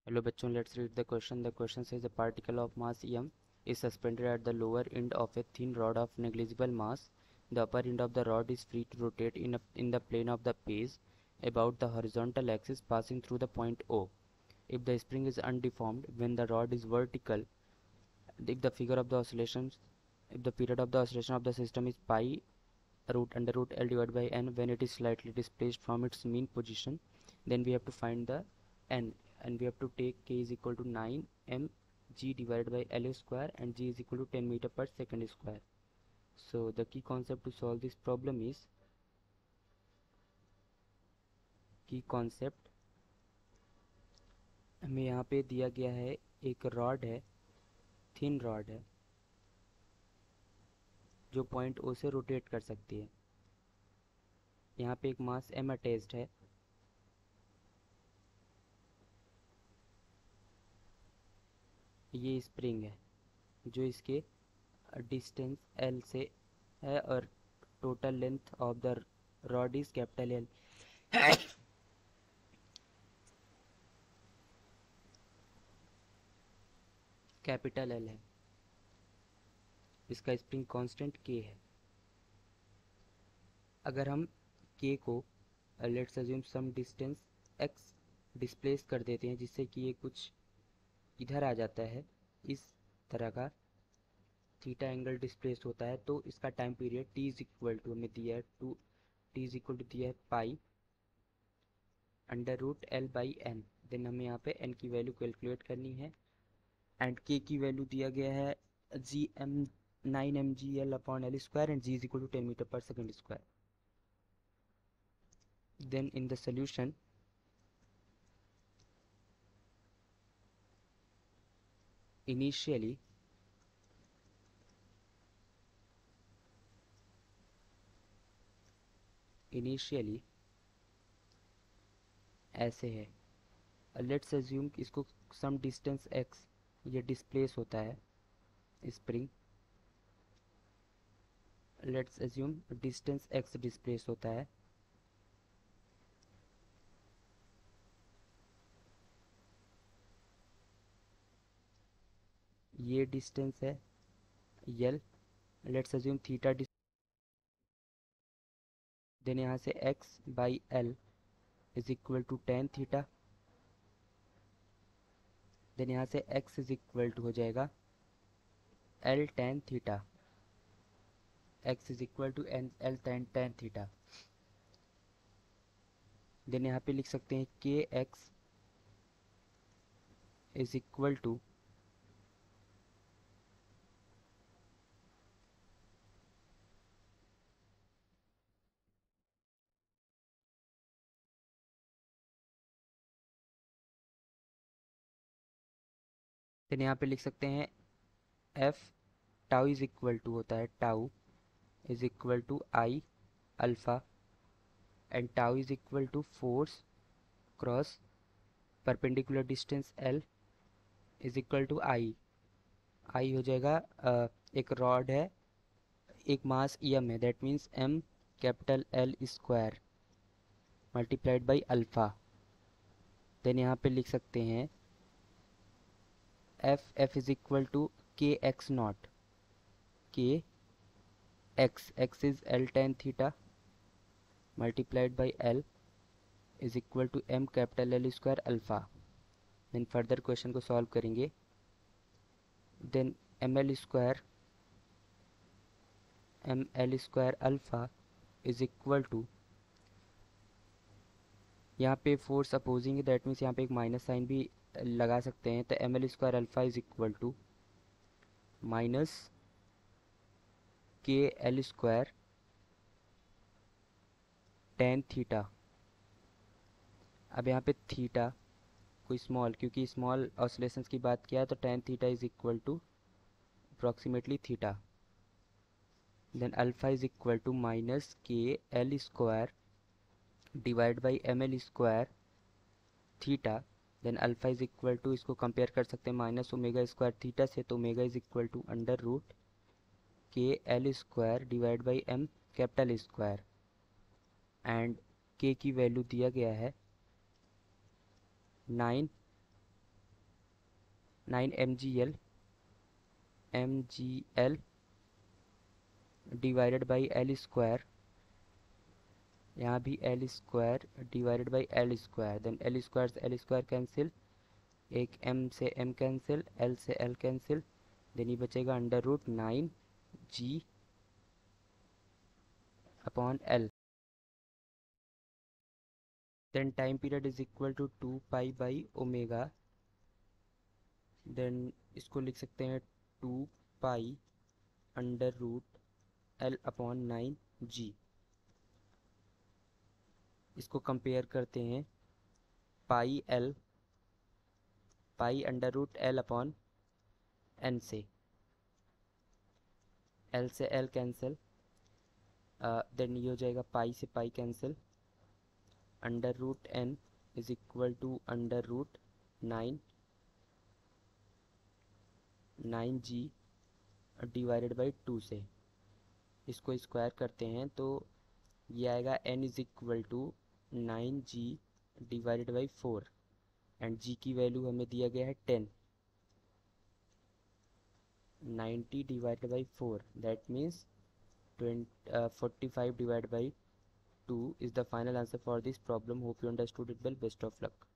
Hello bachchon, let's read the question. The question says a particle of mass m is suspended at the lower end of a thin rod of negligible mass. The upper end of the rod is free to rotate in the plane of the page about the horizontal axis passing through the point O. If the spring is undeformed when the rod is vertical, if the period of the oscillation of the system is pi root under root L divided by n when it is slightly displaced from its mean position, then we have to find the n, and we have to take k is equal to 9 mg divided by L square and g is equal to 10 meter per second square. So the key concept to solve this problem is हमें यहाँ पे दिया गया है एक rod है, thin rod है जो पॉइंट ओ से रोटेट कर सकती है. यहाँ पे एक मास m अटैच्ड है. ये स्प्रिंग है जो इसके डिस्टेंस L से है और total length of the rod is capital L. Capital L है. इसका स्प्रिंग कांस्टेंट k है. अगर हम k को let's assume some distance x displace कर देते हैं जिससे कि ये कुछ इधर आ जाता है, इस तरह का थीटा एंगल डिस्प्लेस होता है, तो इसका time period t is equal to हमें दिया है t इज इक्वल टू दिया है pi under root L by n. Then हमें यहाँ पे n की वैल्यू कैलकुलेट करनी है एंड k की वैल्यू दिया गया है 9 mgl upon L square and g is equal to 10 metre per second square. Then in the solution, initially ऐसे है. लेट्स अज्यूम इसको सम डिस्टेंस x ये डिस्प्लेस होता है spring. Let's assume distance x displace होता है. ये डिस्टेंस है L. Let's assume theta then यहाँ से x by L is equal to tan theta. Then यहाँ से x इज इक्वल टू हो जाएगा L tan theta. x is equal to L tan theta. Then यहाँ पे लिख सकते हैं के x is equal to then यहाँ पे लिख सकते हैं F tau is equal to होता है tau is equal to I alpha and tau is equal to force cross perpendicular distance L is equal to I हो जाएगा. एक रॉड है, एक मास m है, that means m capital L square multiplied by alpha. Then यहाँ पे लिख सकते हैं F is equal to K x naught. K x is L tan theta multiplied by L is equal to m capital L square alpha. Then further question को solve करेंगे. Then ml square alpha is equal to, यहाँ पे force opposing है, that means यहाँ पे एक minus sign भी लगा सकते हैं. तो ml square alpha is equal to minus K L square tan theta. अब यहाँ पे थीटा कोई स्मॉल, क्योंकि स्मॉल ऑसिलेशंस की बात किया है तो tan theta is equal to approximately theta. Then alpha is equal to minus K L square divide by M L square theta. Then alpha is equal to, इसको compare कर सकते हैं माइनस ओमेगा स्क्वायर थीटा से, तो omega is equal to under root K L square divide by M capital square. And K की value दिया गया है 9 9 mgl divided by L square, यहाँ भी L square divided by L square, then L square से L square cancel, एक m से m cancel, l से l कैंसिल, देन ये बचेगा under root 9g upon l। Then time period is equal to 2 pi by omega, then इसको लिख सकते हैं 2 pi under root l upon 9g। इसको कंपेयर करते हैं pi under root l upon n से, l से l कैंसिल, देन ये हो जाएगा पाई से pi cancel, under root n is equal to under root 9g divided by 2 से। इसको स्क्वायर करते हैं तो ये आएगा n is equal to 9g divided by 4, and g की वैल्यू हमें दिया गया है 10। 90 divided by 4, that means 45 divided by 2 is the final answer for this problem. Hope you understood it well. Best of luck.